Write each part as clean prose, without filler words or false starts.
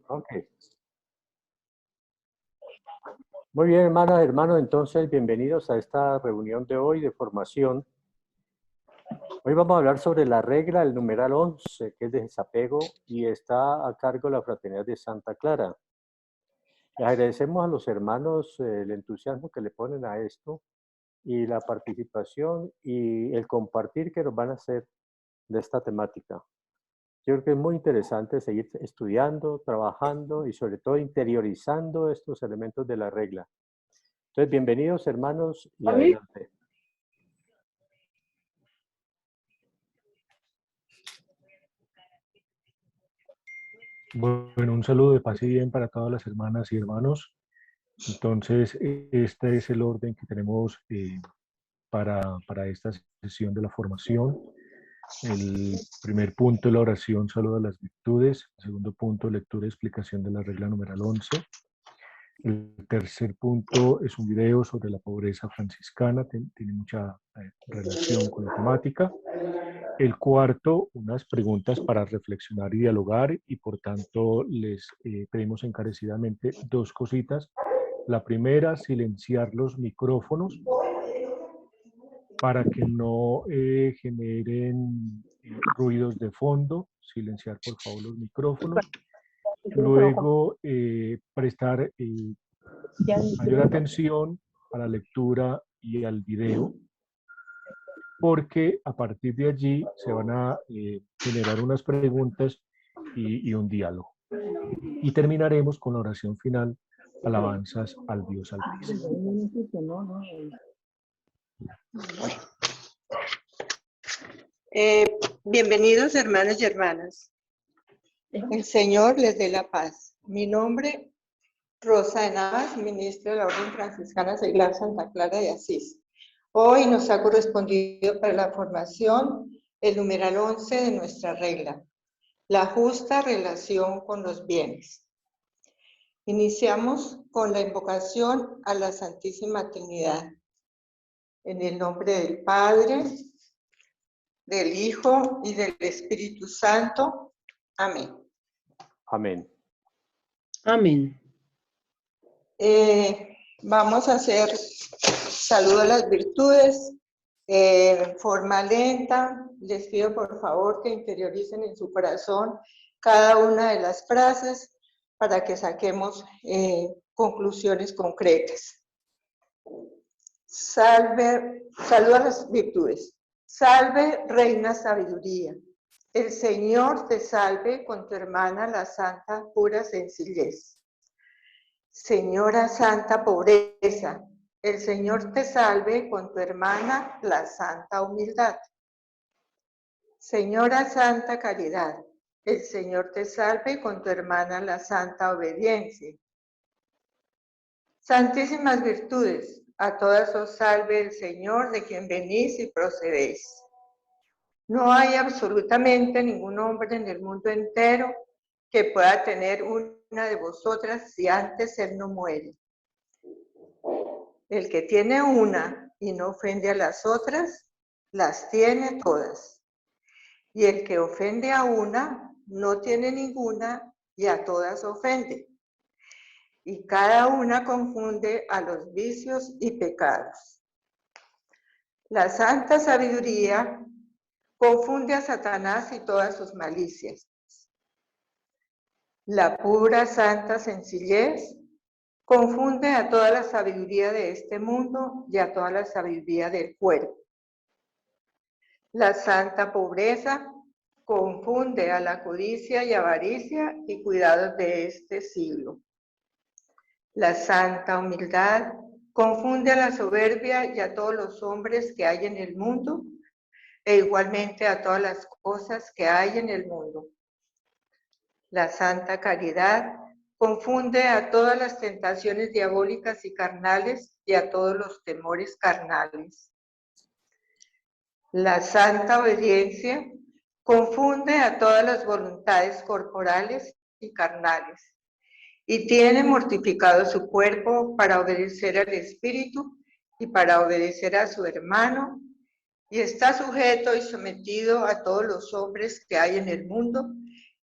Ok. Muy bien, hermanas, hermanos, entonces bienvenidos a esta reunión de hoy de formación. Hoy vamos a hablar sobre la regla del numeral 11, que es de desapego y está a cargo de la Fraternidad de Santa Clara. Les agradecemos a los hermanos el entusiasmo que le ponen a esto y la participación y el compartir que nos van a hacer de esta temática. Yo creo que es muy interesante seguir estudiando, trabajando y sobre todo interiorizando estos elementos de la regla. Entonces, bienvenidos hermanos y adelante. Bueno, un saludo de paz y bien para todas las hermanas y hermanos. Entonces, este es el orden que tenemos para esta sesión de la formación. El primer punto, la oración, saludo a las virtudes. El segundo punto, lectura y explicación de la regla numeral 11. El tercer punto es un video sobre la pobreza franciscana, tiene mucha relación con la temática. El cuarto, unas preguntas para reflexionar y dialogar, y por tanto les pedimos encarecidamente dos cositas. La primera, silenciar los micrófonos para que no generen ruidos de fondo. Silenciar por favor los micrófonos. Luego, prestar mayor atención a la lectura y al video, porque a partir de allí se van a generar unas preguntas y un diálogo. Y terminaremos con la oración final, alabanzas al Dios Altísimo. Bienvenidos hermanos y hermanas. El Señor les dé la paz. Mi nombre, Rosa de Navas, ministra de la Orden Franciscana Seglar Santa Clara de Asís. Hoy nos ha correspondido para la formación el numeral 11 de nuestra regla, la justa relación con los bienes. Iniciamos con la invocación a la Santísima Trinidad. En el nombre del Padre, del Hijo y del Espíritu Santo. Amén. Amén. Amén. Vamos a hacer saludo a las virtudes en forma lenta. Les pido por favor que interioricen en su corazón cada una de las frases para que saquemos conclusiones concretas. Saludo a las virtudes. Salve, Reina Sabiduría. El Señor te salve con tu hermana la Santa Pura Sencillez. Señora Santa Pobreza, el Señor te salve con tu hermana la Santa Humildad. Señora Santa Caridad, el Señor te salve con tu hermana la Santa Obediencia. Santísimas virtudes, a todas os salve el Señor, de quien venís y procedéis. No hay absolutamente ningún hombre en el mundo entero que pueda tener una de vosotras si antes él no muere. El que tiene una y no ofende a las otras, las tiene todas. Y el que ofende a una, no tiene ninguna y a todas ofende. Y cada una confunde a los vicios y pecados. La santa sabiduría confunde a Satanás y todas sus malicias. La pura santa sencillez confunde a toda la sabiduría de este mundo y a toda la sabiduría del cuerpo. La santa pobreza confunde a la codicia y avaricia y cuidados de este siglo. La santa humildad confunde a la soberbia y a todos los hombres que hay en el mundo, e igualmente a todas las cosas que hay en el mundo. La santa caridad confunde a todas las tentaciones diabólicas y carnales y a todos los temores carnales. La santa obediencia confunde a todas las voluntades corporales y carnales y tiene mortificado su cuerpo para obedecer al Espíritu y para obedecer a su hermano, y está sujeto y sometido a todos los hombres que hay en el mundo,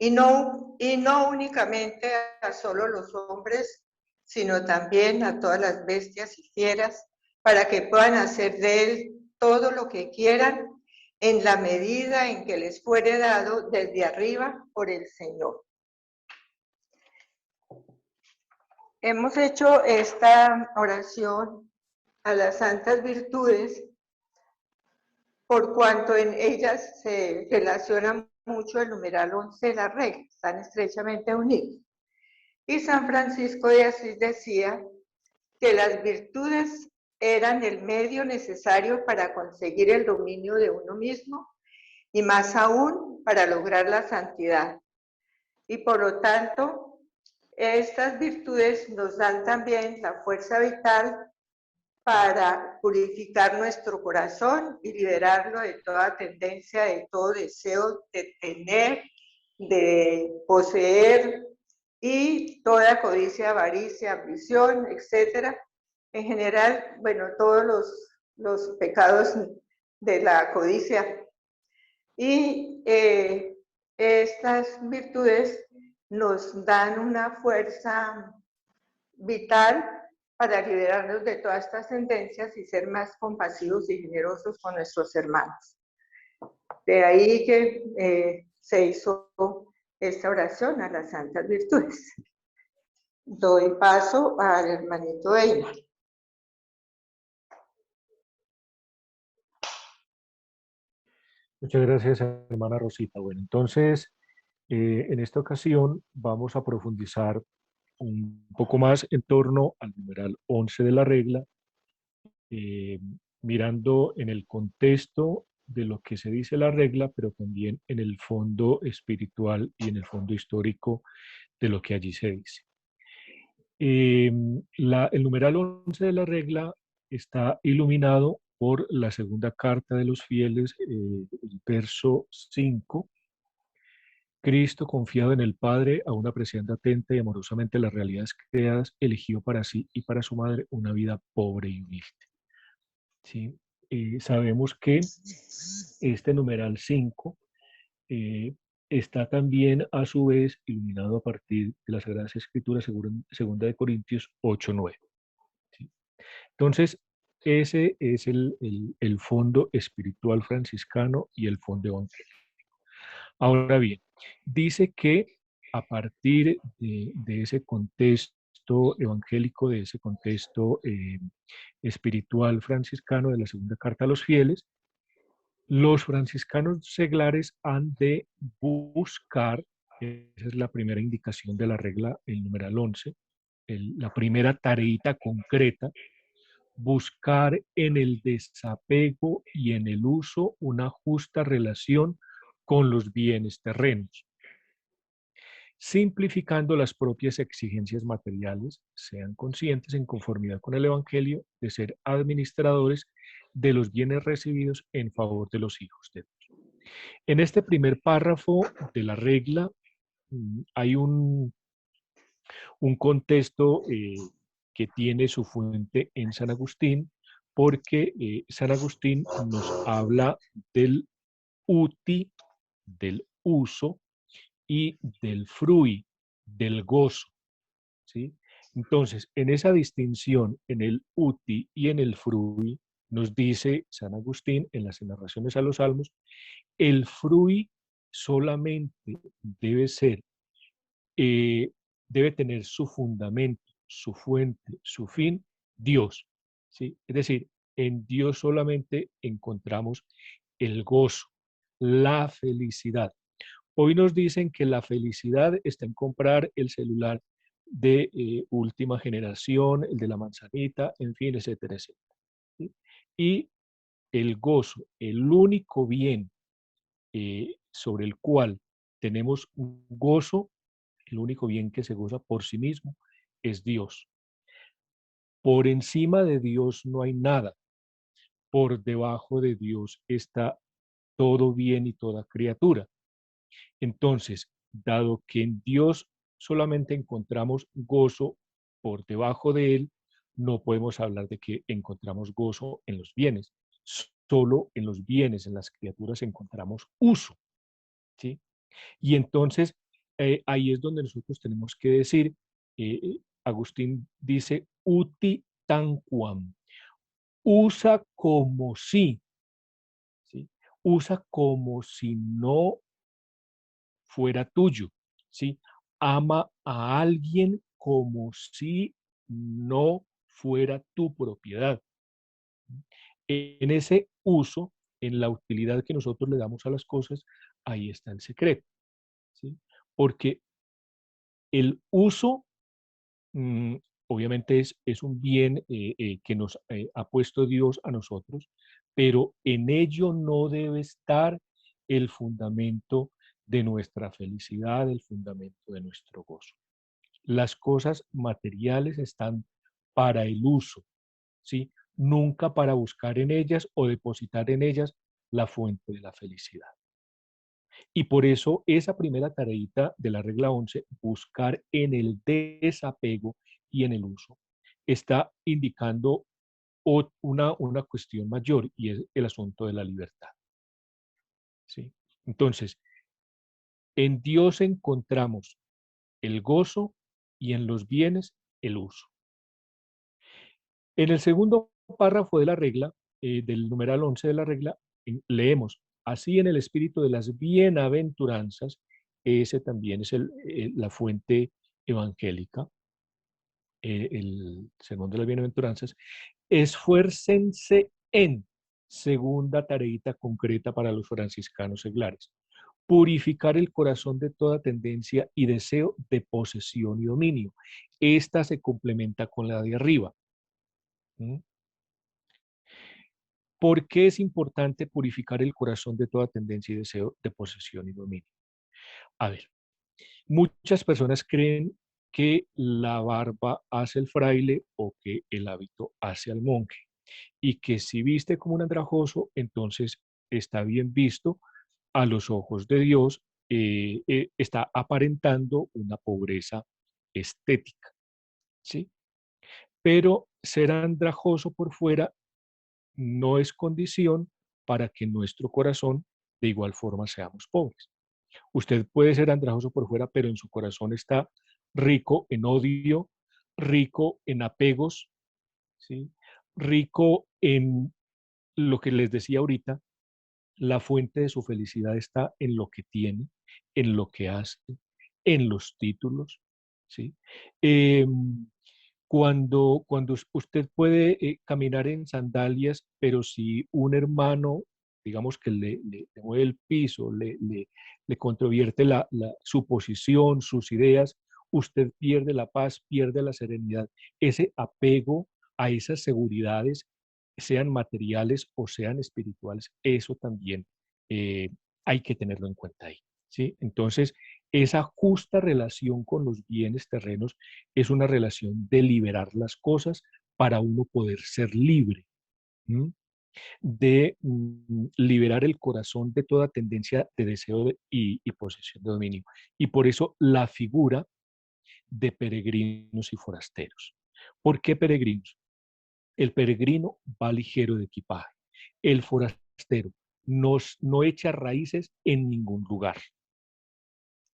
y no únicamente a solo los hombres, sino también a todas las bestias y fieras, para que puedan hacer de él todo lo que quieran en la medida en que les fuere dado desde arriba por el Señor. Hemos hecho esta oración a las santas virtudes por cuanto en ellas se relaciona mucho el numeral 11 de la regla, están estrechamente unidos. Y San Francisco de Asís decía que las virtudes eran el medio necesario para conseguir el dominio de uno mismo y más aún para lograr la santidad. Y por lo tanto, estas virtudes nos dan también la fuerza vital para purificar nuestro corazón y liberarlo de toda tendencia, de todo deseo de tener, de poseer y toda codicia, avaricia, ambición, etc. En general, bueno, todos los pecados de la codicia. Y estas virtudes nos dan una fuerza vital para liberarnos de todas estas tendencias y ser más compasivos y generosos con nuestros hermanos. De ahí que se hizo esta oración a las santas virtudes. Doy paso al hermanito Einar. Muchas gracias, hermana Rosita. Bueno, entonces, en esta ocasión vamos a profundizar un poco más en torno al numeral 11 de la regla, mirando en el contexto de lo que se dice la regla, pero también en el fondo espiritual y en el fondo histórico de lo que allí se dice. El numeral 11 de la regla está iluminado por la segunda carta de los fieles, el verso 5. Cristo, confiado en el Padre, aún apreciando atenta y amorosamente las realidades creadas, eligió para sí y para su madre una vida pobre y humilde. ¿Sí? Sabemos que este numeral 5 está también a su vez iluminado a partir de las Sagradas Escrituras, segunda de Corintios 8:9. ¿Sí? Entonces, ese es el fondo espiritual franciscano y el fondo evangélico. Ahora bien, dice que a partir de ese contexto evangélico, de ese contexto espiritual franciscano de la segunda carta a los fieles, los franciscanos seglares han de buscar, esa es la primera indicación de la regla, el numeral 11, la primera tareita concreta, buscar en el desapego y en el uso una justa relación con los bienes terrenos, simplificando las propias exigencias materiales, sean conscientes en conformidad con el Evangelio de ser administradores de los bienes recibidos en favor de los hijos de Dios. En este primer párrafo de la regla hay un contexto que tiene su fuente en San Agustín, porque San Agustín nos habla del uti, del uso, y del frui, del gozo. ¿Sí? Entonces, en esa distinción, en el uti y en el frui, nos dice San Agustín en las narraciones a los Salmos, el frui solamente debe ser, debe tener su fundamento, su fuente, su fin, Dios. ¿Sí? Es decir, en Dios solamente encontramos el gozo, la felicidad. Hoy nos dicen que la felicidad está en comprar el celular de última generación, el de la manzanita, en fin, etcétera, etcétera. ¿Sí? Y el gozo, el único bien sobre el cual tenemos un gozo, el único bien que se goza por sí mismo, es Dios. Por encima de Dios no hay nada. Por debajo de Dios está todo bien y toda criatura. Entonces, dado que en Dios solamente encontramos gozo, por debajo de Él no podemos hablar de que encontramos gozo en los bienes. Solo en los bienes, en las criaturas encontramos uso. ¿Sí? Y entonces ahí es donde nosotros tenemos que decir, Agustín dice, uti tanquam, usa como si, ¿sí? Usa como si no fuera tuyo, ¿sí? Ama a alguien como si no fuera tu propiedad. En ese uso, en la utilidad que nosotros le damos a las cosas, ahí está el secreto, ¿sí? Porque el uso, mm, obviamente es un bien que nos ha puesto Dios a nosotros, pero en ello no debe estar el fundamento de nuestra felicidad, el fundamento de nuestro gozo. Las cosas materiales están para el uso, ¿sí? Nunca para buscar en ellas o depositar en ellas la fuente de la felicidad. Y por eso esa primera tareita de la regla 11, buscar en el desapego y en el uso, está indicando una cuestión mayor y es el asunto de la libertad, ¿sí? Entonces, en Dios encontramos el gozo y en los bienes el uso. En el segundo párrafo de la regla, del numeral 11 de la regla, leemos, así en el espíritu de las bienaventuranzas, ese también es la fuente evangélica, el sermón de las bienaventuranzas, esfuércense en, segunda tareita concreta para los franciscanos seglares, purificar el corazón de toda tendencia y deseo de posesión y dominio. Esta se complementa con la de arriba. ¿Mm? ¿Por qué es importante purificar el corazón de toda tendencia y deseo de posesión y dominio? A ver, muchas personas creen que la barba hace el fraile o que el hábito hace al monje y que si viste como un andrajoso, entonces está bien visto a los ojos de Dios, está aparentando una pobreza estética, ¿sí? Pero ser andrajoso por fuera no es condición para que nuestro corazón de igual forma seamos pobres. Usted puede ser andrajoso por fuera, pero en su corazón está rico en odio, rico en apegos, ¿sí? Rico en lo que les decía ahorita, la fuente de su felicidad está en lo que tiene, en lo que hace, en los títulos, ¿sí? Eh, cuando usted puede caminar en sandalias, pero si un hermano, digamos que le mueve el piso, le controvierte su posición, sus ideas, usted pierde la paz, pierde la serenidad. Ese apego a esas seguridades, sean materiales o sean espirituales, eso también hay que tenerlo en cuenta ahí, ¿sí? Entonces, esa justa relación con los bienes terrenos es una relación de liberar las cosas para uno poder ser libre, ¿m? De liberar el corazón de toda tendencia de deseo y posesión de dominio. Y por eso la figura de peregrinos y forasteros. ¿Por qué peregrinos? El peregrino va ligero de equipaje. El forastero no echa raíces en ningún lugar.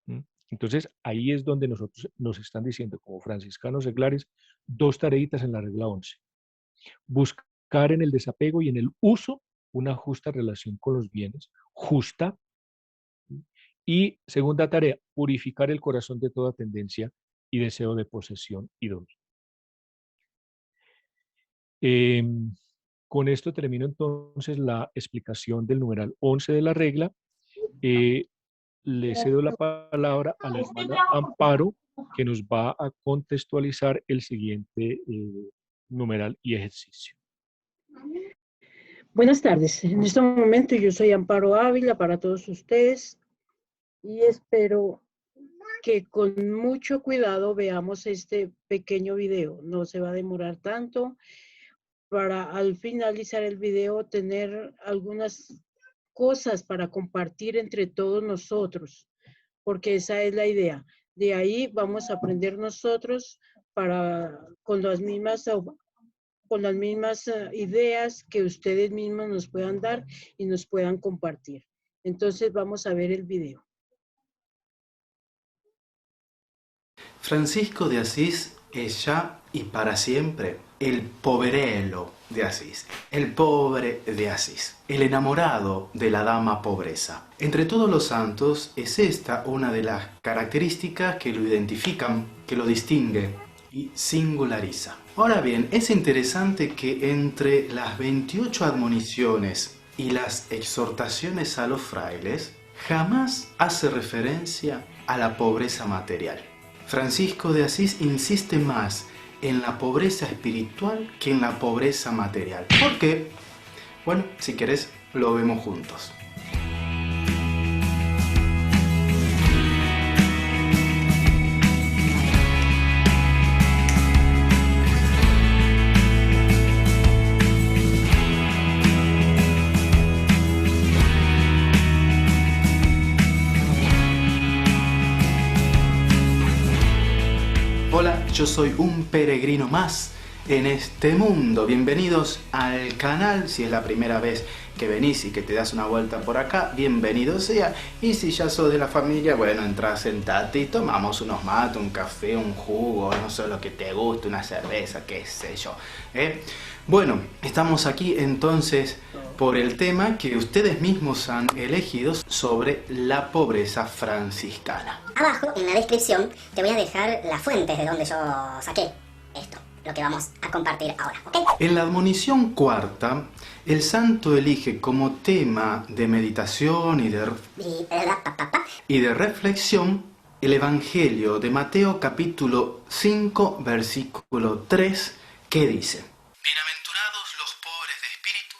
¿Mm? Entonces, ahí es donde nosotros nos están diciendo, como franciscanos seglares, dos tareitas en la regla 11. Buscar en el desapego y en el uso una justa relación con los bienes, justa. Y segunda tarea, purificar el corazón de toda tendencia y deseo de posesión y dominio. Con esto termino entonces la explicación del numeral 11 de la regla. Le cedo la palabra a la hermana Amparo, que nos va a contextualizar el siguiente numeral y ejercicio. Buenas tardes. En este momento yo soy Amparo Ávila para todos ustedes y espero que con mucho cuidado veamos este pequeño video. No se va a demorar tanto para al finalizar el video tener algunas cosas para compartir entre todos nosotros, porque esa es la idea. De ahí vamos a aprender nosotros con las mismas ideas que ustedes mismos nos puedan dar y nos puedan compartir. Entonces vamos a ver el video. Francisco de Asís es ya y para siempre el poverello de Asís, el pobre de Asís, el enamorado de la dama pobreza. Entre todos los santos es esta una de las características que lo identifican, que lo distingue y singulariza. Ahora bien, es interesante que entre las 28 admoniciones y las exhortaciones a los frailes, jamás hace referencia a la pobreza material. Francisco de Asís insiste más en la pobreza espiritual que en la pobreza material. ¿Por qué? Bueno, si querés, lo vemos juntos. Hola, yo soy un peregrino más en este mundo. Bienvenidos al canal. Si es la primera vez que venís y que te das una vuelta por acá, bienvenido sea. Y si ya sos de la familia, bueno, entra, sentate y tomamos unos mates, un café, un jugo, no sé lo que te guste, una cerveza, qué sé yo. Bueno, estamos aquí entonces por el tema que ustedes mismos han elegido sobre la pobreza franciscana. Abajo, en la descripción, te voy a dejar las fuentes de donde yo saqué esto, lo que vamos a compartir ahora, ¿ok? En la admonición cuarta, el santo elige como tema de meditación y de reflexión el Evangelio de Mateo capítulo 5, versículo 3, que dice: Bienaventurados los pobres de espíritu,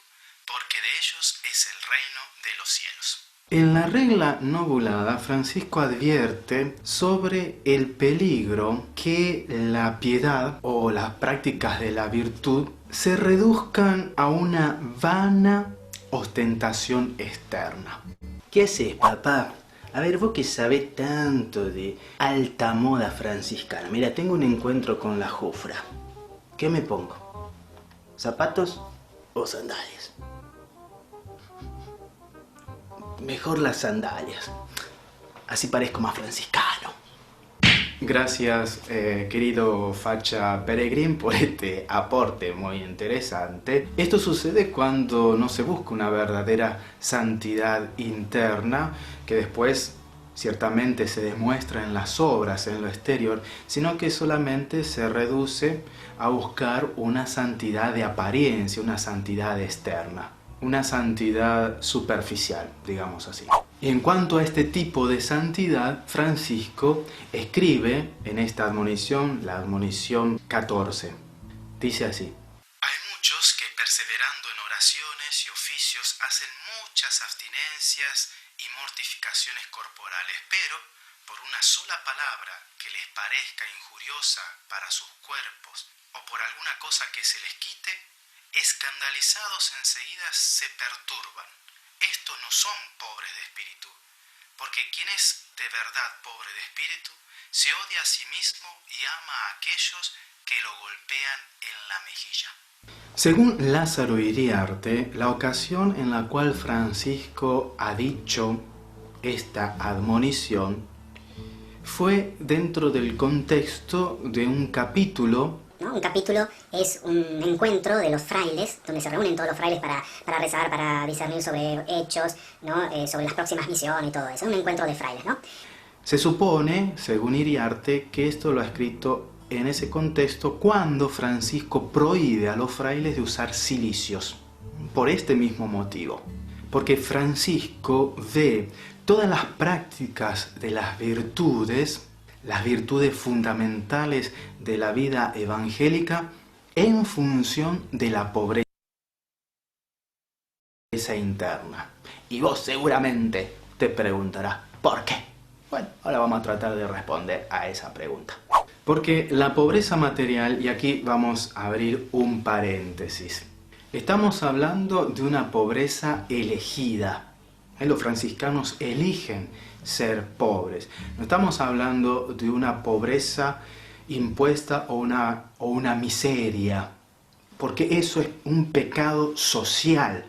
porque de ellos es el reino de los cielos. En la regla novulada, Francisco advierte sobre el peligro que la piedad o las prácticas de la virtud se reduzcan a una vana ostentación externa. ¿Qué haces, papá? A ver, vos que sabés tanto de alta moda franciscana. Mira, tengo un encuentro con la jufra. ¿Qué me pongo? ¿Zapatos o sandalias? Mejor las sandalias. Así parezco más franciscano. Gracias, querido Facha Peregrín, por este aporte muy interesante. Esto sucede cuando no se busca una verdadera santidad interna, que después ciertamente se demuestra en las obras, en lo exterior, sino que solamente se reduce a buscar una santidad de apariencia, una santidad externa, una santidad superficial, digamos así. Y en cuanto a este tipo de santidad, Francisco escribe en esta admonición, la admonición 14. Dice así: hay muchos que perseverando en oraciones y oficios hacen muchas abstinencias y mortificaciones corporales, pero por una sola palabra que les parezca injuriosa para sus cuerpos o por alguna cosa que se les quite, escandalizados enseguida se perturban. Estos no son pobres de espíritu, porque quien es de verdad pobre de espíritu se odia a sí mismo y ama a aquellos que lo golpean en la mejilla. Según Lázaro Iriarte, la ocasión en la cual Francisco ha dicho esta admonición fue dentro del contexto de un capítulo. ¿No? Un capítulo es un encuentro de los frailes, donde se reúnen todos los frailes para rezar, para discernir sobre hechos, ¿no? Sobre las próximas misiones y todo eso. Un encuentro de frailes, ¿no? Se supone, según Iriarte, que esto lo ha escrito en ese contexto cuando Francisco prohíbe a los frailes de usar cilicios. Por este mismo motivo. Porque Francisco ve todas las prácticas de las virtudes fundamentales de la vida evangélica en función de la pobreza interna. Y vos seguramente te preguntarás, ¿por qué? Bueno, ahora vamos a tratar de responder a esa pregunta. Porque la pobreza material, y aquí vamos a abrir un paréntesis, estamos hablando de una pobreza elegida. Los franciscanos eligen ser pobres. No estamos hablando de una pobreza impuesta o una miseria, porque eso es un pecado social.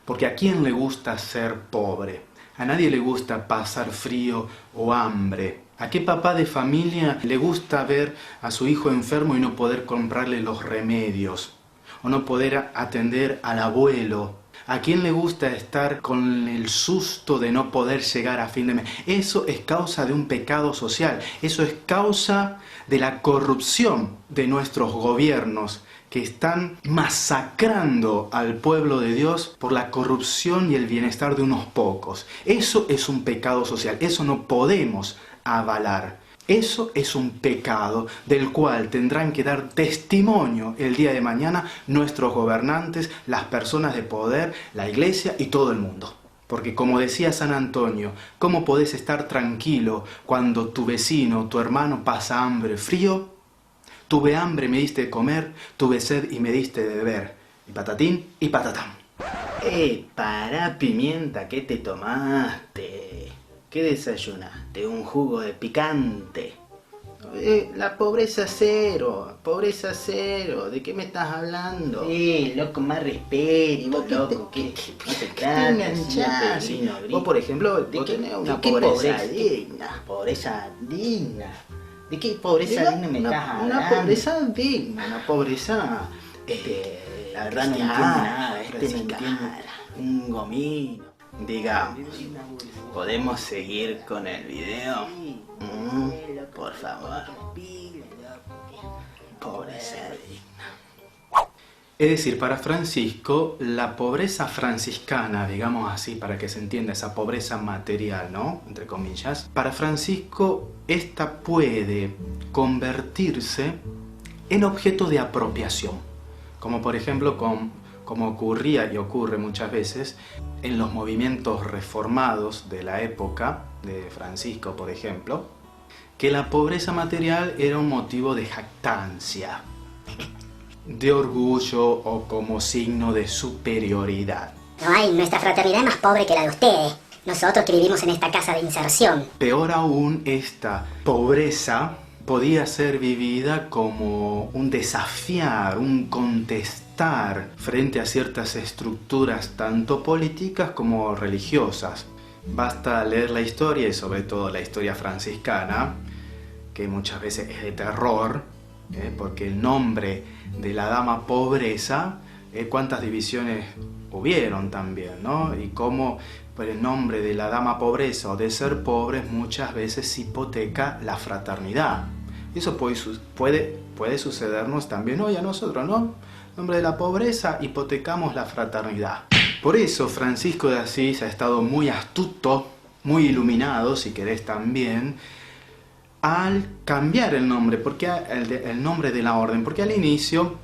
Porque ¿a quién le gusta ser pobre? A nadie le gusta pasar frío o hambre. ¿A qué papá de familia le gusta ver a su hijo enfermo y no poder comprarle los remedios? O no poder atender al abuelo. ¿A quién le gusta estar con el susto de no poder llegar a fin de mes? Eso es causa de un pecado social. Eso es causa de la corrupción de nuestros gobiernos, que están masacrando al pueblo de Dios por la corrupción y el bienestar de unos pocos. Eso es un pecado social. Eso no podemos avalar. Eso es un pecado del cual tendrán que dar testimonio el día de mañana nuestros gobernantes, las personas de poder, la iglesia y todo el mundo. Porque como decía San Antonio, ¿cómo podés estar tranquilo cuando tu vecino, tu hermano pasa hambre, frío? Tuve hambre, me diste de comer, tuve sed y me diste de beber. Y patatín y patatán. Pará, pimienta, ¿qué te tomaste? ¿Qué desayunaste? Un jugo de picante. La pobreza cero, ¿de qué me estás hablando? Loco, más respeto, loco, que no te tratas, Vos, por ejemplo, vos tenés una pobreza digna. Pobreza digna. ¿De qué pobreza digna me estás hablando? Una pobreza digna, una pobreza... la verdad no entiendo nada, no entiendo un gomino. Digamos, ¿podemos seguir con el video? Por favor. Pobreza digna. Es decir, para Francisco, la pobreza franciscana, digamos así, para que se entienda, esa pobreza material, ¿no? Entre comillas. Para Francisco, esta puede convertirse en objeto de apropiación. Como por ejemplo, como ocurría y ocurre muchas veces en los movimientos reformados de la época de Francisco, por ejemplo, que la pobreza material era un motivo de jactancia, de orgullo o como signo de superioridad. No hay, nuestra fraternidad es más pobre que la de ustedes. Nosotros que vivimos en esta casa de inserción. Peor aún, esta pobreza podía ser vivida como un desafiar, un contestar frente a ciertas estructuras tanto políticas como religiosas. Basta leer la historia y sobre todo la historia franciscana, que muchas veces es de terror, porque el nombre de la dama pobreza, cuántas divisiones hubieron también, ¿no? Y cómo por el nombre de la dama pobreza o de ser pobres muchas veces hipoteca la fraternidad. Eso puede sucedernos también hoy a nosotros, ¿no? En nombre de la pobreza hipotecamos la fraternidad. Por eso Francisco de Asís ha estado muy astuto, muy iluminado, si querés también, al cambiar el nombre, porque el nombre de la orden, porque al inicio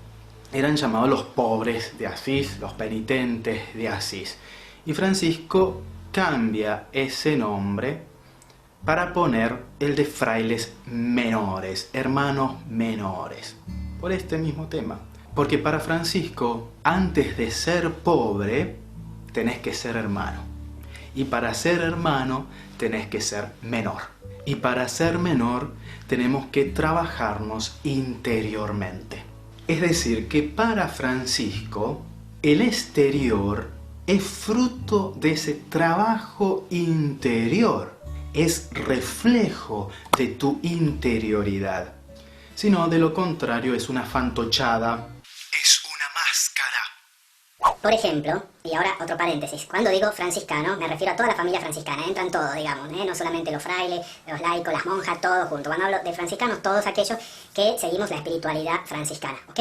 eran llamados los pobres de Asís, los penitentes de Asís. Y Francisco cambia ese nombre para poner el de frailes menores, hermanos menores, por este mismo tema. Porque para Francisco, antes de ser pobre, tenés que ser hermano. Y para ser hermano, tenés que ser menor. Y para ser menor, tenemos que trabajarnos interiormente. Es decir, que para Francisco, el exterior es fruto de ese trabajo interior. Es reflejo de tu interioridad. Si no, de lo contrario, es una fantochada. Es una máscara. Por ejemplo, y ahora otro paréntesis, cuando digo franciscano me refiero a toda la familia franciscana, entran todos, digamos, no solamente los frailes, los laicos, las monjas, todos juntos. Cuando hablo de franciscanos, todos aquellos que seguimos la espiritualidad franciscana, ¿ok?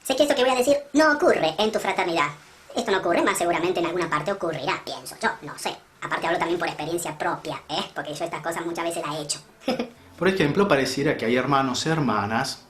Sé que esto que voy a decir no ocurre en tu fraternidad. Esto no ocurre, más seguramente en alguna parte ocurrirá, pienso yo, no sé. Aparte hablo también por experiencia propia, porque yo estas cosas muchas veces las he hecho. Por ejemplo, pareciera que hay hermanos y hermanas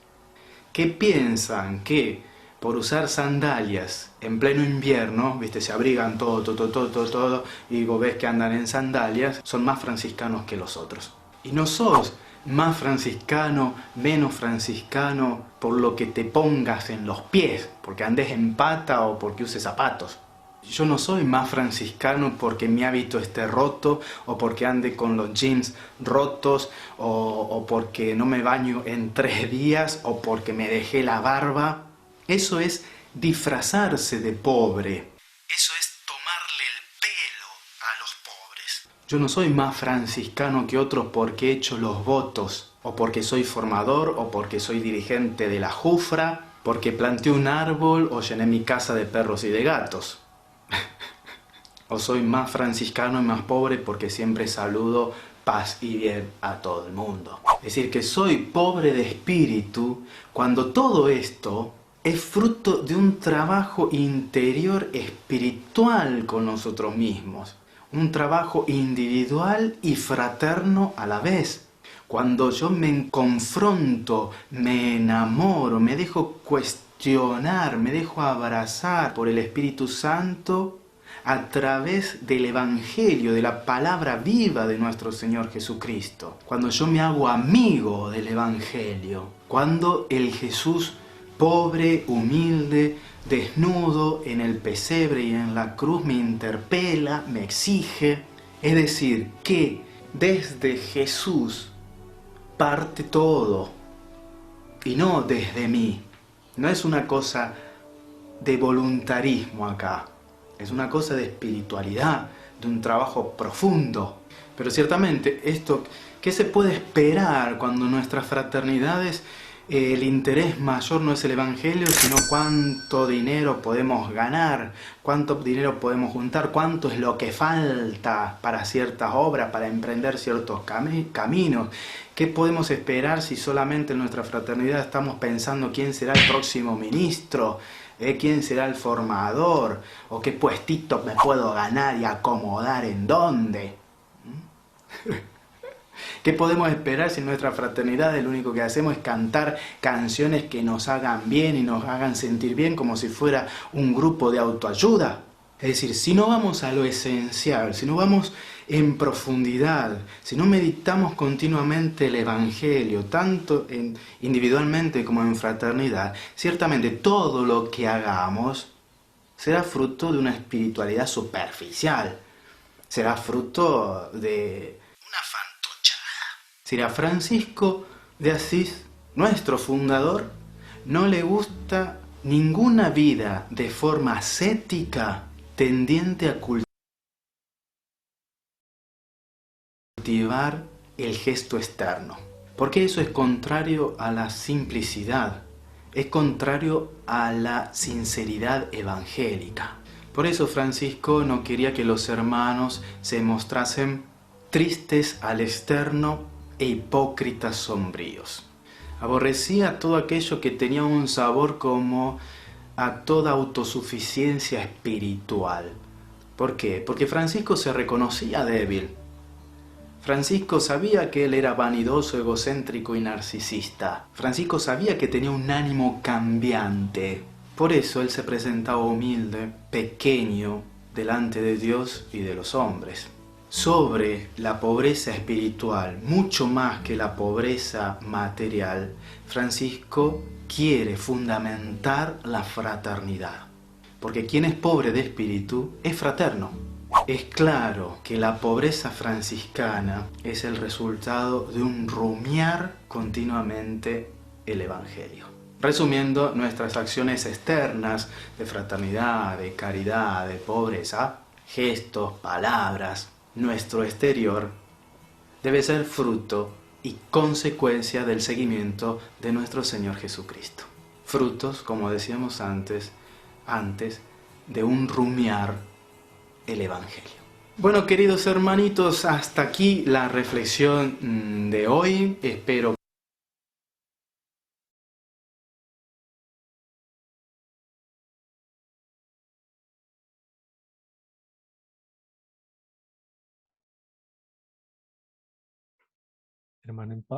que piensan que por usar sandalias en pleno invierno, viste, se abrigan todo, y vos ves que andan en sandalias, son más franciscanos que los otros. Y no sos más franciscano, menos franciscano por lo que te pongas en los pies, porque andes en pata o porque uses zapatos. Yo no soy más franciscano porque mi hábito esté roto, o porque ande con los jeans rotos, o porque no me baño en 3 días, o porque me dejé la barba. Eso es disfrazarse de pobre. Eso es tomarle el pelo a los pobres. Yo no soy más franciscano que otros porque he hecho los votos, o porque soy formador, o porque soy dirigente de la Jufra, porque planté un árbol o llené mi casa de perros y de gatos. O soy más franciscano y más pobre porque siempre saludo paz y bien a todo el mundo. Es decir, que soy pobre de espíritu cuando todo esto es fruto de un trabajo interior espiritual con nosotros mismos. Un trabajo individual y fraterno a la vez. Cuando yo me confronto, me enamoro, me dejo cuestionar, me dejo abrazar por el Espíritu Santo a través del Evangelio, de la palabra viva de nuestro Señor Jesucristo. Cuando yo me hago amigo del Evangelio, cuando el Jesús pobre, humilde, desnudo en el pesebre y en la cruz me interpela, me exige. Es decir, que desde Jesús parte todo y no desde mí. No es una cosa de voluntarismo acá, es una cosa de espiritualidad, de un trabajo profundo. Pero ciertamente esto, ¿qué se puede esperar cuando en nuestras fraternidades el interés mayor no es el Evangelio, sino cuánto dinero podemos ganar, cuánto dinero podemos juntar, cuánto es lo que falta para ciertas obras, para emprender ciertos caminos? ¿Qué podemos esperar si solamente en nuestra fraternidad estamos pensando quién será el próximo ministro, quién será el formador, o qué puestito me puedo ganar y acomodar en dónde? ¿Qué podemos esperar si en nuestra fraternidad lo único que hacemos es cantar canciones que nos hagan bien y nos hagan sentir bien como si fuera un grupo de autoayuda? Es decir, si no vamos a lo esencial, si no vamos en profundidad, si no meditamos continuamente el Evangelio, tanto individualmente como en fraternidad, ciertamente todo lo que hagamos será fruto de una espiritualidad superficial, será fruto de una fantochada. Si a Francisco de Asís, nuestro fundador, no le gusta ninguna vida de forma ascética tendiente a cultivar el gesto externo, porque eso es contrario a la simplicidad, es contrario a la sinceridad evangélica. Por eso Francisco no quería que los hermanos se mostrasen tristes al externo e hipócritas sombríos. Aborrecía todo aquello que tenía un sabor como a toda autosuficiencia espiritual. ¿Por qué? Porque Francisco se reconocía débil. Francisco sabía que él era vanidoso, egocéntrico y narcisista. Francisco sabía que tenía un ánimo cambiante. Por eso él se presentaba humilde, pequeño, delante de Dios y de los hombres. Sobre la pobreza espiritual, mucho más que la pobreza material, Francisco quiere fundamentar la fraternidad. Porque quien es pobre de espíritu es fraterno. Es claro que la pobreza franciscana es el resultado de un rumiar continuamente el Evangelio. Resumiendo, nuestras acciones externas de fraternidad, de caridad, de pobreza, gestos, palabras, nuestro exterior, debe ser fruto y consecuencia del seguimiento de nuestro Señor Jesucristo. Frutos, como decíamos antes, de un rumiar el Evangelio. Bueno, queridos hermanitos, hasta aquí la reflexión de hoy. Espero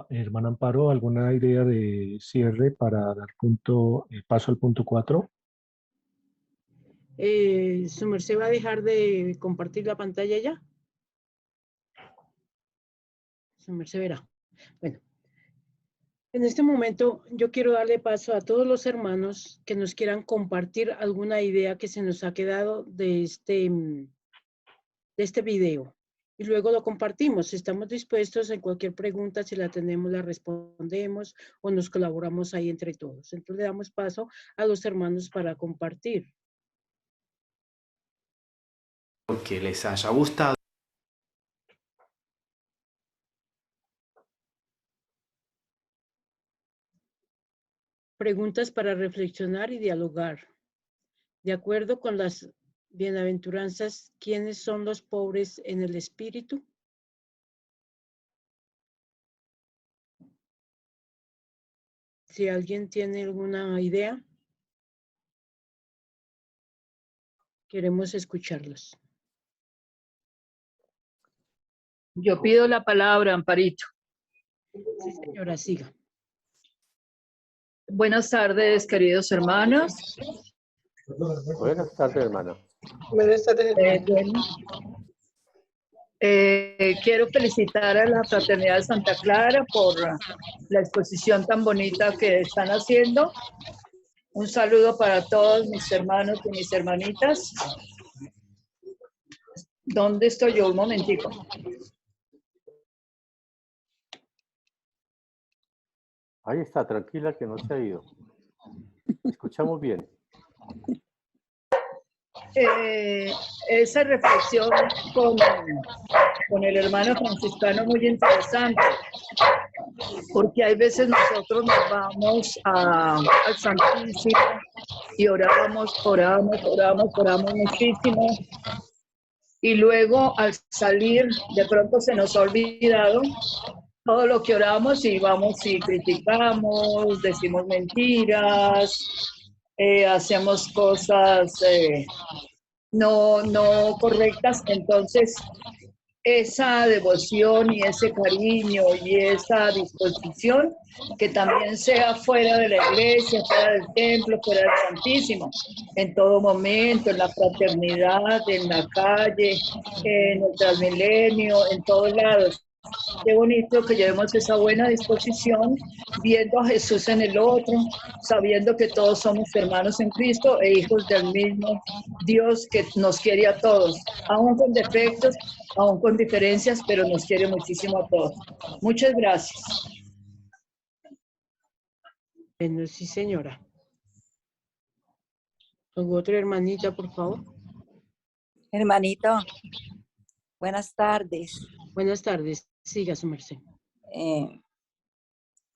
Hermana Amparo, ¿alguna idea de cierre para dar paso al punto 4? ¿Su merced va a dejar de compartir la pantalla ya? Su merced verá. Bueno, en este momento yo quiero darle paso a todos los hermanos que nos quieran compartir alguna idea que se nos ha quedado de este video. Y luego lo compartimos. Estamos dispuestos en cualquier pregunta, si la tenemos, la respondemos o nos colaboramos ahí entre todos. Entonces le damos paso a los hermanos para compartir. que les haya gustado. Preguntas para reflexionar y dialogar. De acuerdo con las bienaventuranzas, ¿quiénes son los pobres en el espíritu? Si alguien tiene alguna idea, queremos escucharlos. Yo pido la palabra, Amparito. Sí, señora, siga. Buenas tardes, queridos hermanos. Buenas tardes, hermana. Buenas tardes. Bueno, quiero felicitar a la Fraternidad de Santa Clara por la exposición tan bonita que están haciendo. Un saludo para todos mis hermanos y mis hermanitas. ¿Dónde estoy yo? Un momentico. Ahí está, tranquila que no se ha ido. Escuchamos bien. Esa reflexión con el hermano franciscano muy interesante, porque hay veces nosotros nos vamos al Santísimo y oramos muchísimo, y luego al salir de pronto se nos ha olvidado todo lo que oramos y vamos y criticamos, decimos mentiras, hacemos cosas no correctas. Entonces esa devoción y ese cariño y esa disposición que también sea fuera de la iglesia, fuera del templo, fuera del Santísimo, en todo momento, en la fraternidad, en la calle, en el Transmilenio, en todos lados. Qué bonito que llevemos esa buena disposición, viendo a Jesús en el otro, sabiendo que todos somos hermanos en Cristo e hijos del mismo Dios que nos quiere a todos, aún con defectos, aún con diferencias, pero nos quiere muchísimo a todos. Muchas gracias. Bueno, sí, señora. Otra hermanita, por favor. Hermanito, buenas tardes. Buenas tardes. Siga, su merced.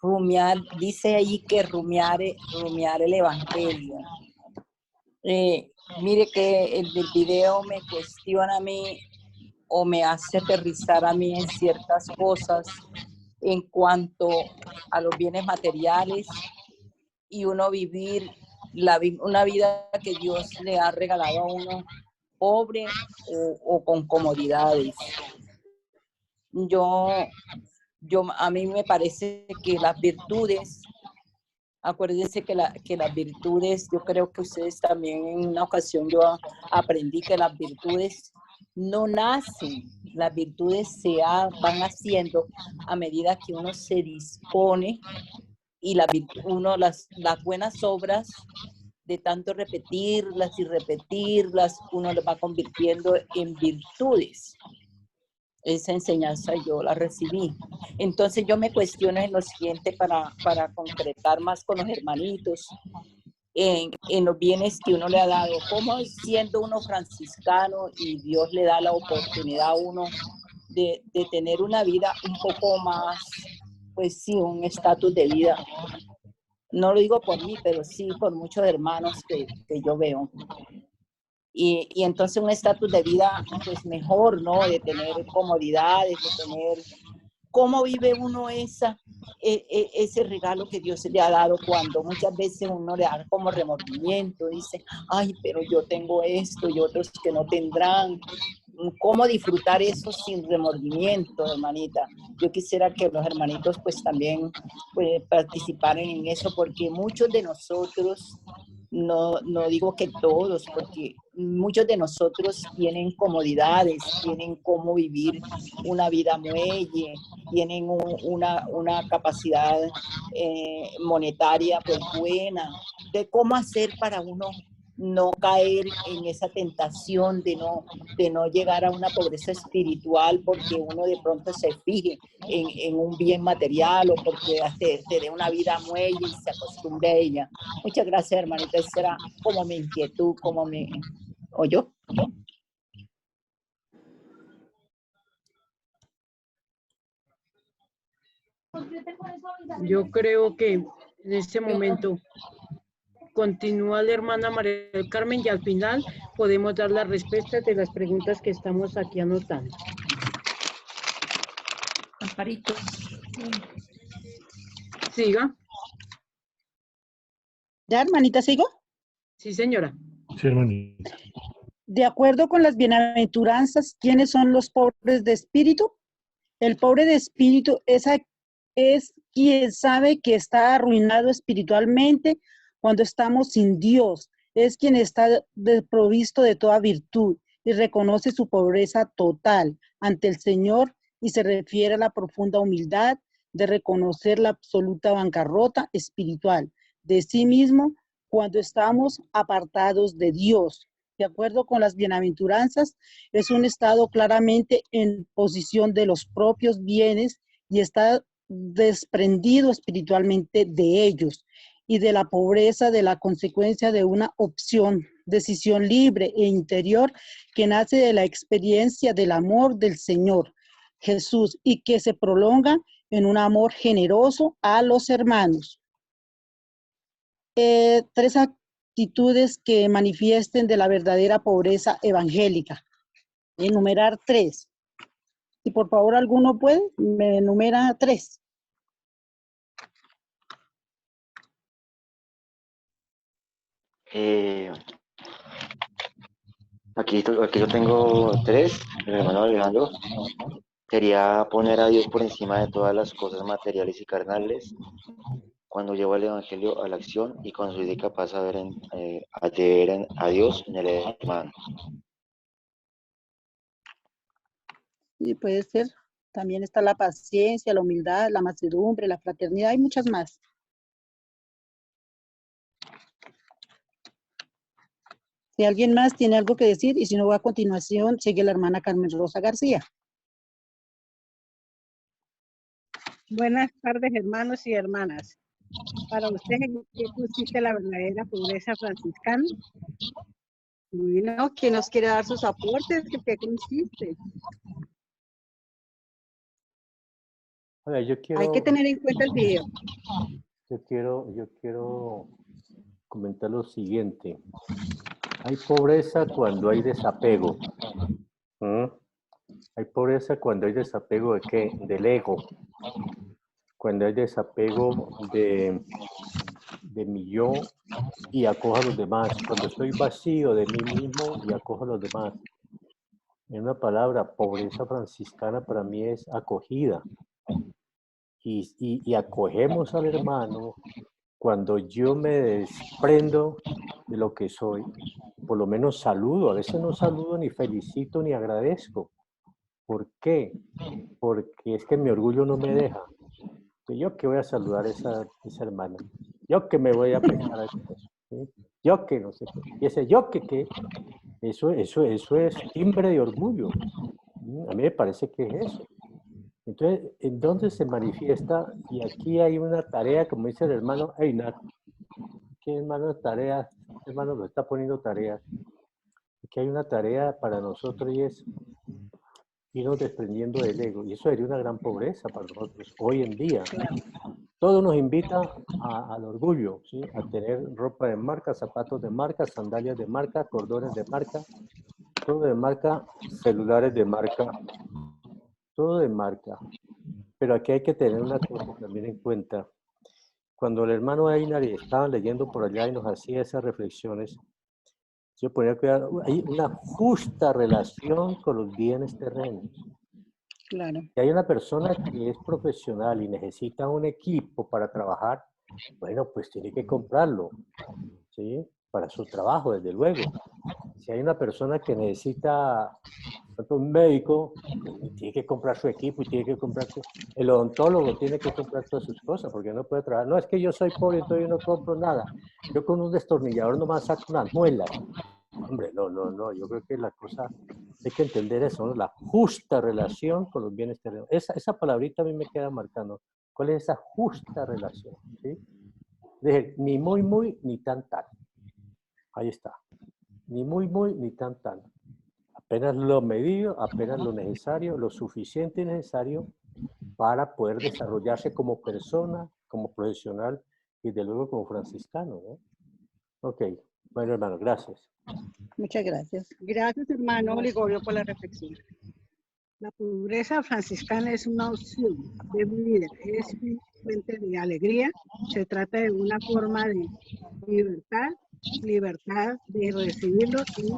Rumiar, dice ahí que rumiar el evangelio. Mire que el del video me cuestiona a mí o me hace aterrizar a mí en ciertas cosas en cuanto a los bienes materiales y uno vivir una vida que Dios le ha regalado a uno pobre o con comodidades. A mí me parece que las virtudes, acuérdense que las virtudes, yo creo que ustedes también en una ocasión yo aprendí que las virtudes no nacen, las virtudes van haciendo a medida que uno se dispone y las buenas obras, de tanto repetirlas y repetirlas, uno las va convirtiendo en virtudes. Esa enseñanza yo la recibí. Entonces yo me cuestiono en lo siguiente para concretar más con los hermanitos, en los bienes que uno le ha dado, como siendo uno franciscano y Dios le da la oportunidad a uno de tener una vida un poco más, pues sí, un estatus de vida. No lo digo por mí, pero sí por muchos hermanos que yo veo. Y entonces un estatus de vida pues mejor, ¿no? De tener comodidades, de tener cómo vive uno ese regalo que Dios le ha dado, cuando muchas veces uno le da como remordimiento, dice, ay, pero yo tengo esto y otros que no tendrán. ¿Cómo disfrutar eso sin remordimiento, hermanita? Yo quisiera que los hermanitos pues también participaran en eso, porque muchos de nosotros, no digo que todos, porque muchos de nosotros tienen comodidades, tienen cómo vivir una vida muelle, tienen una capacidad monetaria pues buena, de cómo hacer para uno no caer en esa tentación de no llegar a una pobreza espiritual porque uno de pronto se fije en un bien material o porque te dé una vida muelle y se acostumbre a ella. Muchas gracias, hermanita. Esa era como mi inquietud, ¿o yo? Yo creo que En este momento continúa la hermana María del Carmen y al final podemos dar las respuestas de las preguntas que estamos aquí anotando. Amparito. Siga. ¿Ya, hermanita, sigo? Sí, señora. Sí, hermanita. De acuerdo con las bienaventuranzas, ¿quiénes son los pobres de espíritu? El pobre de espíritu es quien sabe que está arruinado espiritualmente cuando estamos sin Dios. Es quien está desprovisto de toda virtud y reconoce su pobreza total ante el Señor y se refiere a la profunda humildad de reconocer la absoluta bancarrota espiritual de sí mismo cuando estamos apartados de Dios. De acuerdo con las bienaventuranzas, es un estado claramente en posición de los propios bienes y está desprendido espiritualmente de ellos y de la pobreza de la consecuencia de una decisión libre e interior que nace de la experiencia del amor del Señor Jesús y que se prolonga en un amor generoso a los hermanos. Tres actitudes que manifiesten de la verdadera pobreza evangélica. Enumerar 3. Si por favor alguno puede, me enumera 3. Aquí yo tengo 3, el hermano Alejandro. Quería poner a Dios por encima de todas las cosas materiales y carnales, cuando lleva el Evangelio a la acción y cuando soy capaz de ver a Dios en el hermano. Sí, puede ser. También está la paciencia, la humildad, la mansedumbre, la fraternidad, hay muchas más. Si alguien más tiene algo que decir, y si no, a continuación sigue la hermana Carmen Rosa García. Buenas tardes, hermanos y hermanas. Para usted, ¿en qué consiste la verdadera pobreza franciscana? Bueno, ¿quién nos quiere dar sus aportes? ¿En qué consiste? Oiga, Hay que tener en cuenta el video. Yo quiero comentar lo siguiente. Hay pobreza cuando hay desapego. Hay pobreza cuando hay desapego ¿de qué? Del ego. Cuando hay desapego de mi yo y acojo a los demás. Cuando estoy vacío de mí mismo y acojo a los demás. En una palabra, pobreza franciscana para mí es acogida. Y acogemos al hermano cuando yo me desprendo de lo que soy. Por lo menos saludo. A veces no saludo, ni felicito, ni agradezco. ¿Por qué? Porque es que mi orgullo no me deja. Yo que voy a saludar a esa hermana. Yo que me voy a prestar a eso. ¿Sí? Yo que no sé qué. Y ese yo que eso es timbre de orgullo. A mí me parece que es eso. Entonces, ¿en dónde se manifiesta? Y aquí hay una tarea, como dice el hermano Einar. ¿Qué hermano tarea? Hermano lo está poniendo tarea. Aquí hay una tarea para nosotros y es irnos desprendiendo del ego. Y eso sería una gran pobreza para nosotros hoy en día. Todo nos invita al orgullo, ¿sí? A tener ropa de marca, zapatos de marca, sandalias de marca, cordones de marca, todo de marca, celulares de marca, todo de marca. Pero aquí hay que tener una cosa también en cuenta. Cuando el hermano Einar estaba leyendo por allá y nos hacía esas reflexiones, yo ponía que hay una justa relación con los bienes terrenos. Claro. Si hay una persona que es profesional y necesita un equipo para trabajar, bueno, pues tiene que comprarlo, ¿sí? Para su trabajo, desde luego. Si hay una persona que necesita un médico, tiene que comprar su equipo y tiene que comprar el odontólogo tiene que comprar todas sus cosas porque no puede trabajar. No, es que yo soy pobre, entonces yo no compro nada. Yo con un destornillador nomás saco unas muelas. Hombre, no, yo creo que la cosa, hay que entender eso, ¿no? La justa relación con los bienes terrenos. Esa palabrita a mí me queda marcando. ¿Cuál es esa justa relación? ¿Sí? Dije, ni muy, ni tan. Ahí está. Ni muy, ni tan. Apenas lo medido, apenas lo necesario, lo suficiente y necesario para poder desarrollarse como persona, como profesional y de luego como franciscano, ¿no? Ok, bueno, hermano, gracias. Muchas gracias. Gracias, hermano Ligorio, por la reflexión. La pobreza franciscana es una opción de vida, es una fuente de alegría. Se trata de una forma de libertad de recibirlo y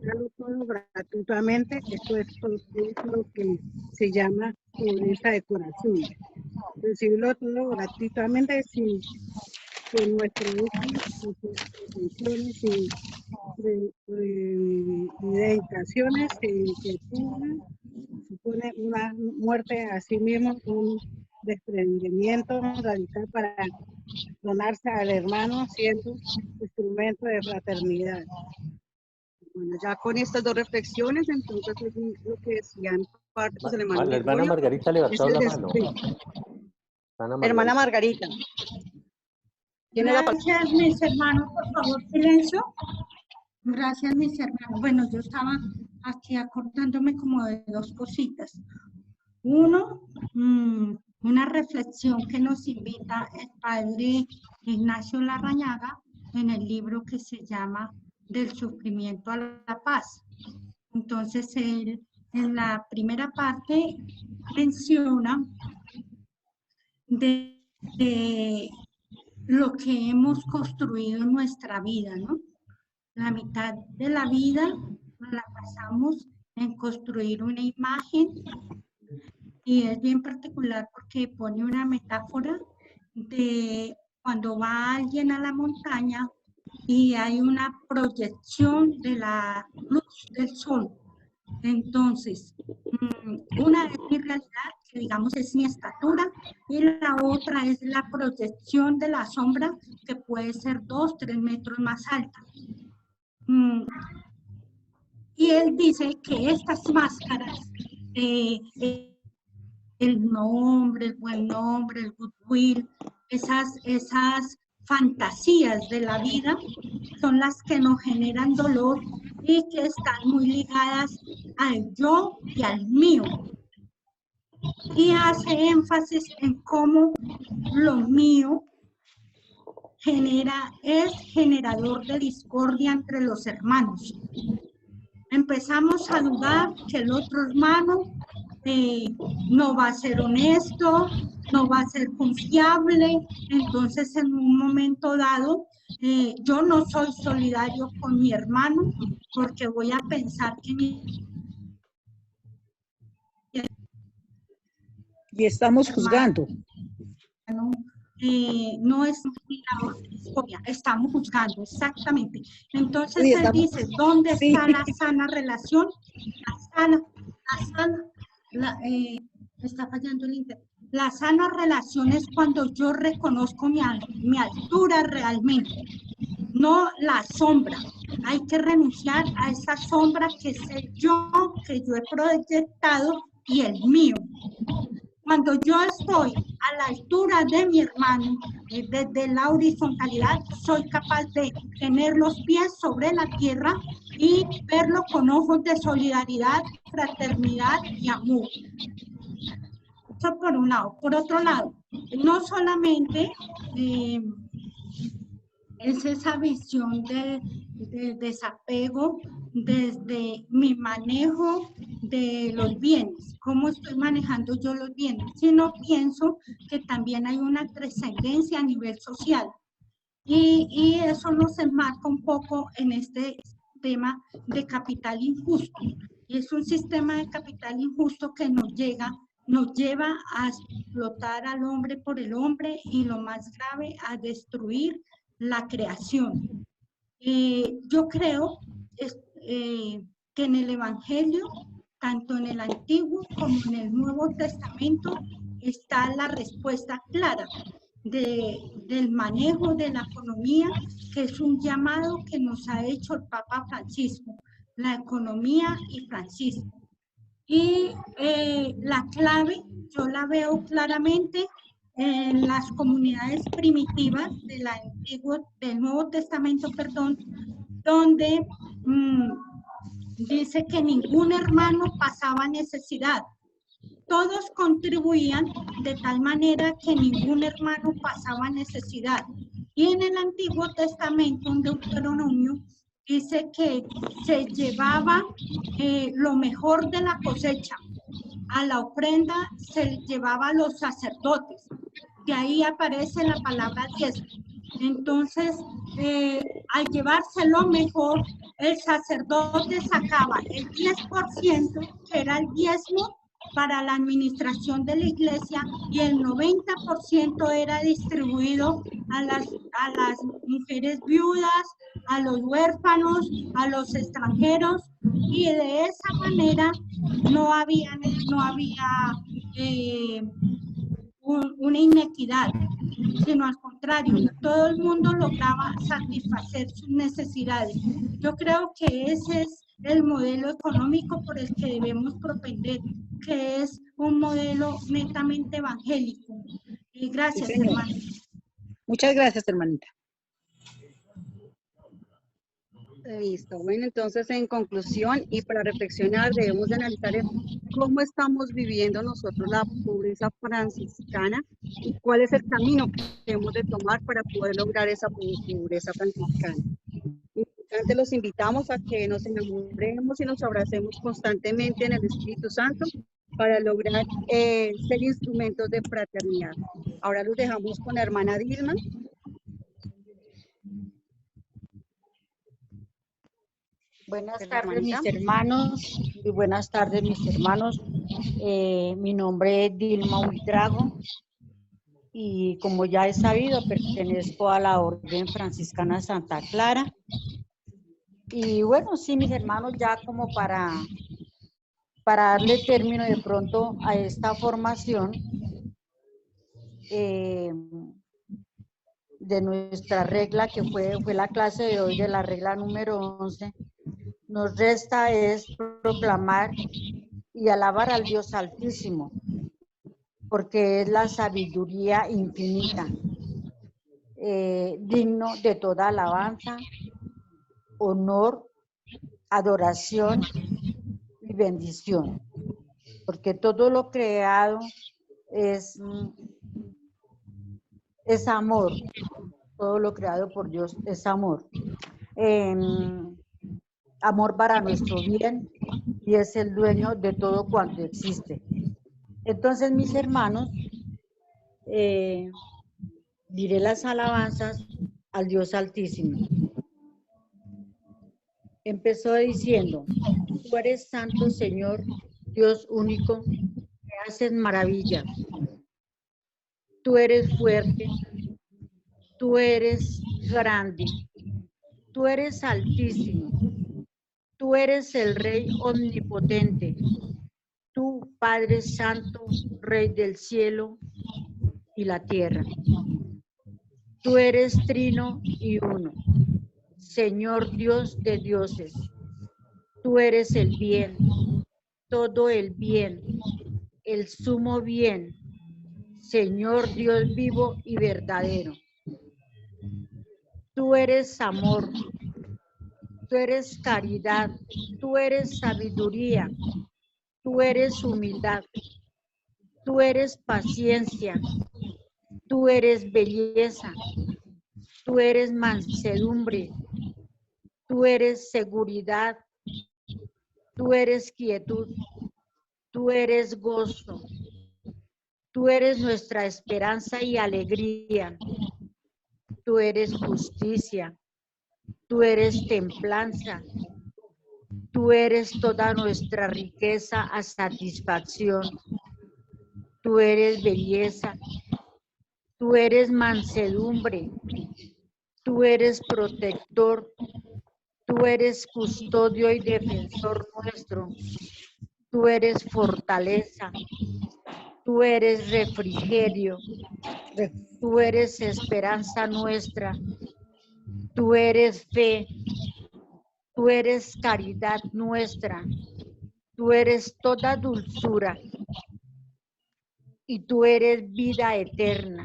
darlo todo gratuitamente. Esto es lo que se llama pobreza de corazón. Recibirlo todo gratuitamente sin nuestro uso, sin intenciones, sin dedicaciones, que supone una muerte a sí mismo, un desprendimiento radical para donarse al hermano, siendo instrumento de fraternidad. Bueno, ya con estas dos reflexiones, entonces lo que decían partes del hermano La hermana Ligorio, Margarita levantó la mano. Hermana Margarita. Gracias, mis hermanos, por favor, silencio. Gracias, mis hermanos. Bueno, yo estaba aquí acordándome como de dos cositas. Uno, una reflexión que nos invita el padre Ignacio Larrañaga en el libro que se llama Del sufrimiento a la paz. Entonces, él en la primera parte menciona de lo que hemos construido en nuestra vida, ¿no? La mitad de la vida la pasamos en construir una imagen, y es bien particular porque pone una metáfora de cuando va alguien a la montaña y hay una proyección de la luz del sol. Entonces, una es mi realidad, que digamos es mi estatura, y la otra es la proyección de la sombra, que puede ser 2, 3 metros más alta. Y él dice que estas máscaras, el nombre, el buen nombre, el goodwill, esas fantasías de la vida son las que nos generan dolor y que están muy ligadas al yo y al mío. Y hace énfasis en cómo lo mío es generador de discordia entre los hermanos. Empezamos a dudar que el otro hermano no va a ser honesto, no va a ser confiable. Entonces, en un momento dado, yo no soy solidario con mi hermano porque voy a pensar que y estamos juzgando. No es historia, estamos juzgando, exactamente. Entonces él dice, ¿dónde está la sana relación? Está fallando el internet. La sana relación es cuando yo reconozco mi altura realmente, no la sombra. Hay que renunciar a esa sombra que es el yo, que yo he proyectado, y el mío. Cuando yo estoy a la altura de mi hermano, desde la horizontalidad, soy capaz de tener los pies sobre la tierra y verlo con ojos de solidaridad, fraternidad y amor. Eso por un lado. Por otro lado, no solamente es esa visión de desapego desde mi manejo de los bienes, cómo estoy manejando yo los bienes, sino pienso que también hay una trascendencia a nivel social. Y eso nos enmarca un poco en este tema de capital injusto. Y es un sistema de capital injusto que nos lleva a explotar al hombre por el hombre y, lo más grave, a destruir la creación. Yo creo que en el Evangelio, tanto en el Antiguo como en el Nuevo Testamento, está la respuesta clara del manejo de la economía, que es un llamado que nos ha hecho el Papa Francisco, la economía y Francisco. Y la clave, yo la veo claramente en las comunidades primitivas del Nuevo Testamento, perdón, donde dice que ningún hermano pasaba necesidad. todos contribuían de tal manera que ningún hermano pasaba necesidad. Y en el Antiguo Testamento, en Deuteronomio, dice que se llevaba lo mejor de la cosecha. A la ofrenda se llevaba a los sacerdotes. De ahí aparece la palabra diezmo. Entonces, al llevarse lo mejor, el sacerdote sacaba el 10%, que era el diezmo, para la administración de la iglesia, y el 90% era distribuido a las mujeres viudas, a los huérfanos, a los extranjeros, y de esa manera no había una inequidad, sino al contrario, todo el mundo lograba satisfacer sus necesidades. Yo creo que ese es el modelo económico por el que debemos propender, que es un modelo netamente evangélico. Y gracias, Sí, señora. hermano. Muchas gracias, hermanita. Listo. Bueno, entonces en conclusión y para reflexionar debemos de analizar cómo estamos viviendo nosotros la pobreza franciscana y cuál es el camino que debemos de tomar para poder lograr esa pobreza franciscana. Importante, los invitamos a que nos enamoremos y nos abracemos constantemente en el Espíritu Santo para lograr ser instrumentos de fraternidad. Ahora los dejamos con la hermana Dilma. Buenas tardes, mis hermanos, y buenas tardes, mis hermanos. Mi nombre es Dilma Huitrago y como ya he sabido, pertenezco a la Orden Franciscana Santa Clara. Y bueno, sí, mis hermanos, ya como para darle término de pronto a esta formación de nuestra regla, que fue la clase de hoy de la regla número 11, nos resta es proclamar y alabar al Dios Altísimo, porque es la sabiduría infinita, digno de toda alabanza, honor, adoración y bendición, porque todo lo creado es amor, todo lo creado por Dios es amor. Amor para nuestro bien, y es el dueño de todo cuanto existe. Entonces, mis hermanos, diré las alabanzas al Dios Altísimo. Empezó diciendo: tú eres santo, Señor, Dios único, que haces maravillas. Tú eres fuerte, tú eres grande, tú eres altísimo. Tú eres el Rey omnipotente, tú, Padre Santo, Rey del cielo y la tierra. Tú eres trino y uno, Señor Dios de dioses. Tú eres el bien, todo el bien, el sumo bien, Señor Dios vivo y verdadero. Tú eres amor. Tú eres caridad, tú eres sabiduría, tú eres humildad, tú eres paciencia, tú eres belleza, tú eres mansedumbre, tú eres seguridad, tú eres quietud, tú eres gozo, tú eres nuestra esperanza y alegría, tú eres justicia. Tú eres templanza, tú eres toda nuestra riqueza a satisfacción, tú eres belleza, tú eres mansedumbre, tú eres protector, tú eres custodio y defensor nuestro, tú eres fortaleza, tú eres refrigerio, tú eres esperanza nuestra. Tú eres fe, tú eres caridad nuestra, tú eres toda dulzura y tú eres vida eterna,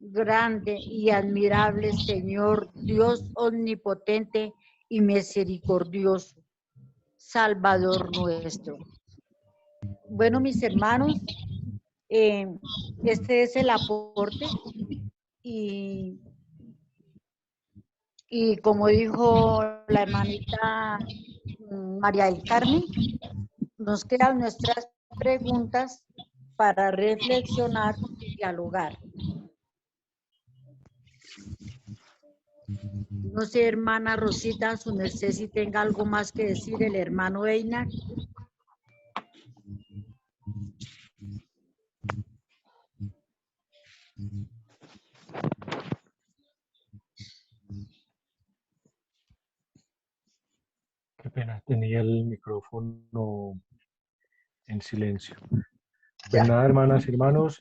grande y admirable Señor, Dios omnipotente y misericordioso, Salvador nuestro. Bueno, mis hermanos, este es el aporte y como dijo la hermanita María del Carmen, nos quedan nuestras preguntas para reflexionar y dialogar. No sé, hermana Rosita, su merced, si tenga algo más que decir el hermano Einar. Qué pena, tenía el micrófono en silencio. Pues nada, hermanas y hermanos,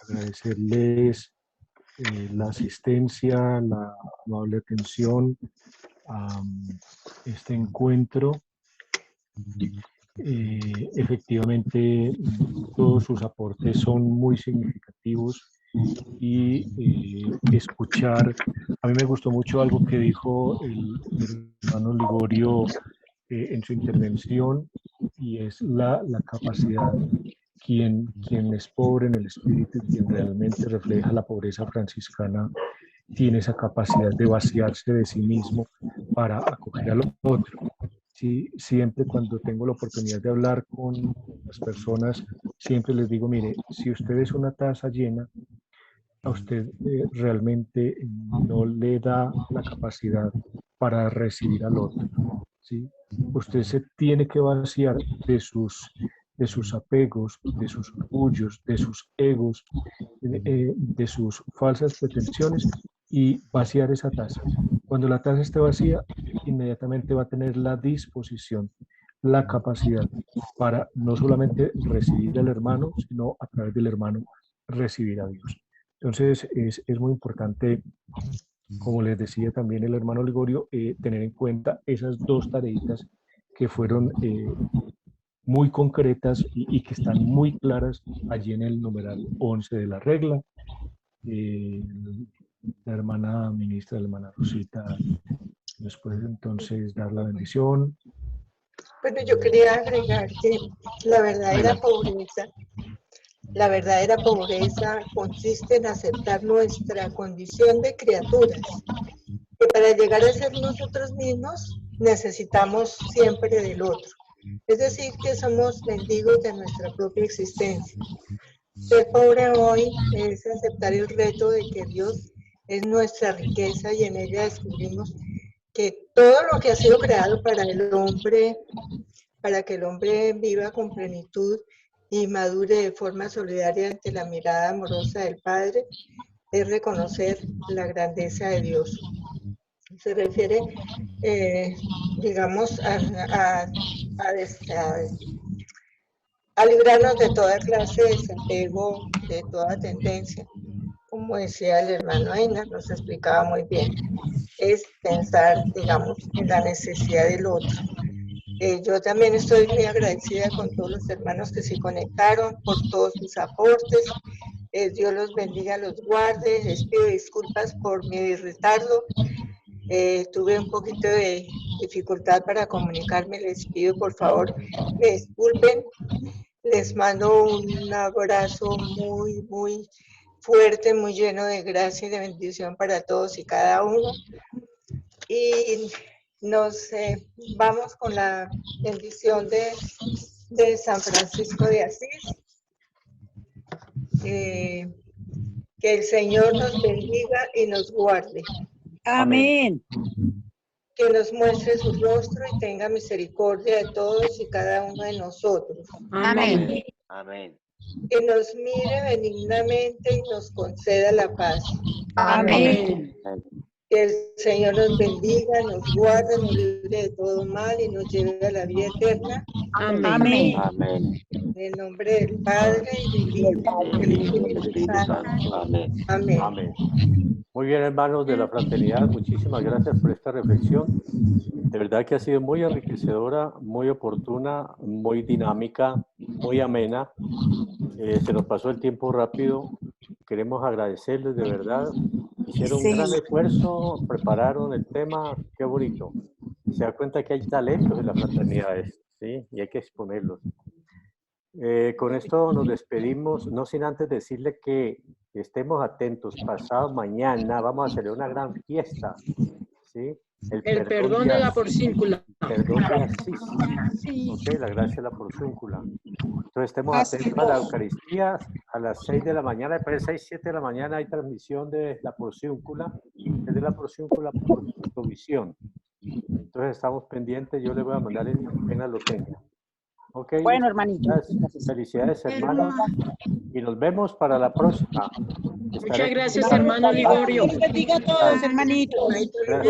agradecerles la asistencia, la amable atención a este encuentro. Efectivamente, todos sus aportes son muy significativos y escuchar, a mí me gustó mucho algo que dijo el hermano Ligorio en su intervención, y es la capacidad, quien es pobre en el espíritu y quien realmente refleja la pobreza franciscana, tiene esa capacidad de vaciarse de sí mismo para acoger al otro. Sí, siempre cuando tengo la oportunidad de hablar con las personas, siempre les digo, mire, si usted es una taza llena, a usted realmente no le da la capacidad para recibir al otro, ¿sí? Usted se tiene que vaciar de sus apegos, de sus orgullos, de sus egos, de sus falsas pretensiones, y vaciar esa taza. Cuando la taza esté vacía, inmediatamente va a tener la disposición, la capacidad para no solamente recibir al hermano, sino a través del hermano recibir a Dios. Entonces es muy importante, como les decía también el hermano Ligorio, tener en cuenta esas dos tareitas que fueron muy concretas y que están muy claras allí en el numeral 11 de la regla. La hermana ministra, la hermana Rosita, nos puede entonces dar la bendición. Bueno, yo quería agregar que la verdadera pobreza consiste en aceptar nuestra condición de criaturas, que para llegar a ser nosotros mismos necesitamos siempre del otro. Es decir, que somos mendigos de nuestra propia existencia. Ser pobre hoy es aceptar el reto de que Dios es nuestra riqueza y en ella descubrimos que todo lo que ha sido creado para el hombre, para que el hombre viva con plenitud y madure de forma solidaria ante la mirada amorosa del Padre, es reconocer la grandeza de Dios. Se refiere, digamos, a librarnos de toda clase de desapego, de toda tendencia. Como decía el hermano Einar, nos explicaba muy bien, es pensar, digamos, en la necesidad del otro. Yo también estoy muy agradecida con todos los hermanos que se conectaron por todos sus aportes. Dios los bendiga, los guarde. Les pido disculpas por mi retardo. Tuve un poquito de dificultad para comunicarme. Les pido por favor me disculpen. Les mando un abrazo muy, muy fuerte, muy lleno de gracia y de bendición para todos y cada uno. Y nos vamos con la bendición de San Francisco de Asís. Que el Señor nos bendiga y nos guarde. Amén. Que nos muestre su rostro y tenga misericordia de todos y cada uno de nosotros. Amén. Amén. Que nos mire benignamente y nos conceda la paz. Amén. Que el Señor nos bendiga, nos guarde, nos libre de todo mal y nos lleve a la vida eterna. Amén. Amén. En el nombre del Padre y del Hijo y del Espíritu Santo. Amén. Amén. Amén. Muy bien, hermanos de la fraternidad, muchísimas gracias por esta reflexión. De verdad que ha sido muy enriquecedora, muy oportuna, muy dinámica, muy amena. Se nos pasó el tiempo rápido. Queremos agradecerles de verdad. Hicieron un gran esfuerzo, prepararon el tema, qué bonito. Se da cuenta que hay talentos en las fraternidades, ¿sí? Y hay que exponerlos. Con esto nos despedimos, no sin antes decirle que estemos atentos. Pasado mañana vamos a hacer una gran fiesta, ¿sí? El perdón de la porcíncula. Perdón de Asís. Sí. Ok, la gracia de la porciúncula. Entonces estemos atentos a la Eucaristía a las 6 de la mañana, después de 6, 7 de la mañana hay transmisión de la porciúncula, es de la porciúncula por Provisión. Entonces estamos pendientes, yo le voy a mandar el apenas lo tenga. Ok. Bueno, hermanito. Felicidades, hermanos. Y nos vemos para la próxima. Muchas gracias, hermano Ligorio. Dios bendiga a todos, hermanitos. Gracias.